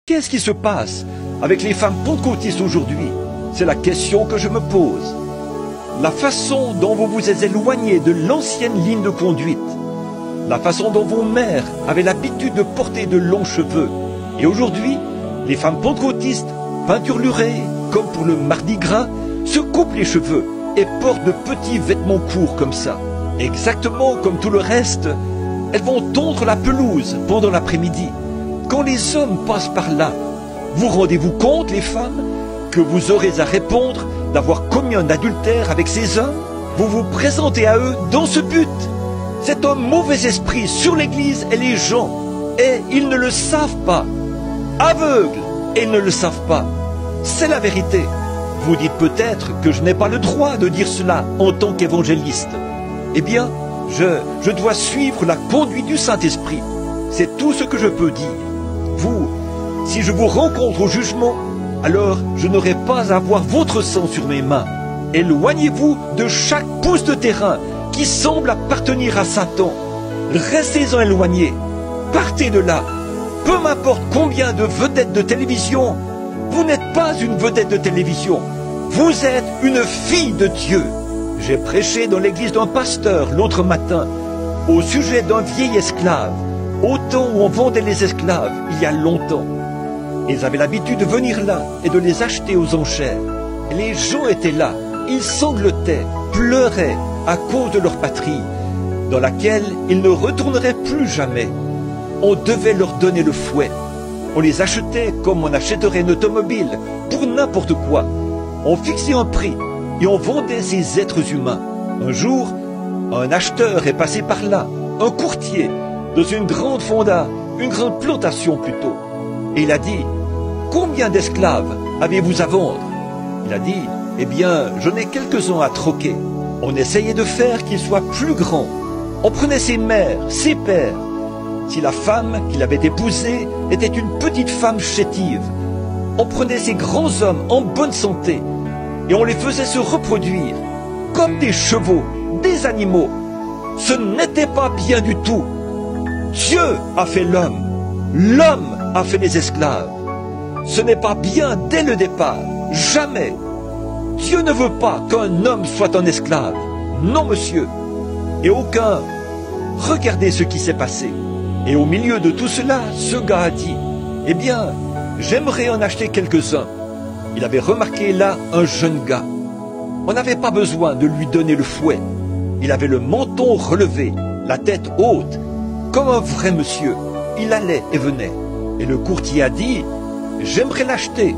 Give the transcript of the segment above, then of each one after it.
Qu'est-ce qui se passe avec les femmes pentecôtistes aujourd'hui? C'est la question que je me pose. La façon dont vous vous êtes éloigné de l'ancienne ligne de conduite, la façon dont vos mères avaient l'habitude de porter de longs cheveux, et aujourd'hui, les femmes pentecôtistes, peinturlurées, comme pour le mardi gras, se coupent les cheveux et portent de petits vêtements courts comme ça. Exactement comme tout le reste, elles vont tondre la pelouse pendant l'après-midi. Quand les hommes passent par là, vous rendez-vous compte, les femmes, que vous aurez à répondre d'avoir commis un adultère avec ces hommes? Vous vous présentez à eux dans ce but. C'est un mauvais esprit sur l'Église et les gens, et ils ne le savent pas. Aveugles, et ils ne le savent pas. C'est la vérité. Vous dites peut-être que je n'ai pas le droit de dire cela en tant qu'évangéliste. Eh bien, je dois suivre la conduite du Saint-Esprit. C'est tout ce que je peux dire. Vous, si je vous rencontre au jugement, alors je n'aurai pas à voir votre sang sur mes mains. Éloignez-vous de chaque pouce de terrain qui semble appartenir à Satan. Restez-en éloignés. Partez de là. Peu m'importe combien de vedettes de télévision, vous n'êtes pas une vedette de télévision. Vous êtes une fille de Dieu. J'ai prêché dans l'église d'un pasteur l'autre matin au sujet d'un vieil esclave, au temps où on vendait les esclaves, il y a longtemps. Ils avaient l'habitude de venir là et de les acheter aux enchères. Les gens étaient là, ils sanglotaient, pleuraient à cause de leur patrie, dans laquelle ils ne retourneraient plus jamais. On devait leur donner le fouet. On les achetait comme on achèterait une automobile, pour n'importe quoi. On fixait un prix et on vendait ces êtres humains. Un jour, un acheteur est passé par là, un courtier, dans une grande fonda, une grande plantation plutôt. Et il a dit, « Combien d'esclaves avez-vous à vendre ?» Il a dit, « Eh bien, j'en ai quelques-uns à troquer. » On essayait de faire qu'ils soient plus grands. On prenait ses mères, ses pères. Si la femme qu'il avait épousée était une petite femme chétive, on prenait ces grands hommes en bonne santé et on les faisait se reproduire comme des chevaux, des animaux. Ce n'était pas bien du tout. Dieu a fait l'homme. L'homme a fait les esclaves. Ce n'est pas bien dès le départ. Jamais. Dieu ne veut pas qu'un homme soit un esclave. Non, monsieur. Et aucun. Regardez ce qui s'est passé. Et au milieu de tout cela, ce gars a dit, « Eh bien, j'aimerais en acheter quelques-uns. » Il avait remarqué là un jeune gars. On n'avait pas besoin de lui donner le fouet. Il avait le menton relevé, la tête haute, comme un vrai monsieur. Il allait et venait. Et le courtier a dit, « J'aimerais l'acheter. »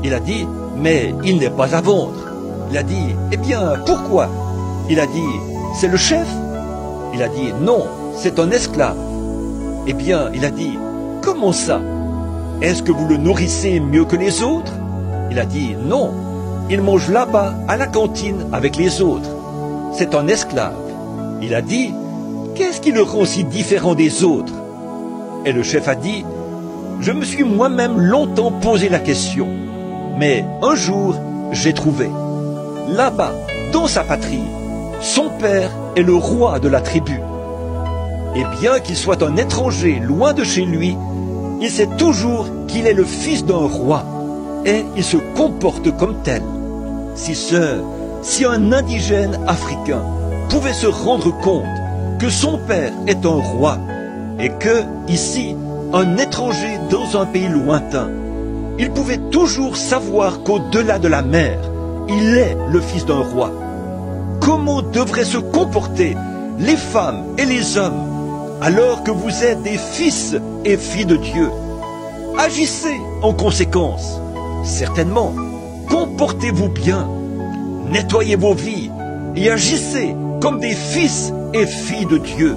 Il a dit, « Mais il n'est pas à vendre. » Il a dit, « Eh bien, pourquoi ?» Il a dit, « C'est le chef. » Il a dit, « Non, c'est un esclave. » Eh bien, il a dit, « Comment ça? Est-ce que vous le nourrissez mieux que les autres ?» Il a dit, « Non, il mange là-bas, à la cantine, avec les autres. C'est un esclave. » Il a dit, « Qu'est-ce qui le rend si différent des autres ?» Et le chef a dit, « Je me suis moi-même longtemps posé la question, mais un jour, j'ai trouvé. Là-bas, dans sa patrie, son père est le roi de la tribu. Et bien qu'il soit un étranger loin de chez lui, il sait toujours qu'il est le fils d'un roi, et il se comporte comme tel. Si un indigène africain pouvait se rendre compte que son père est un roi, et que, ici, un étranger dans un pays lointain, il pouvait toujours savoir qu'au-delà de la mer, il est le fils d'un roi. Comment devraient se comporter les femmes et les hommes alors que vous êtes des fils et filles de Dieu? Agissez en conséquence. Certainement, comportez-vous bien, nettoyez vos vies et agissez comme des fils et filles de Dieu.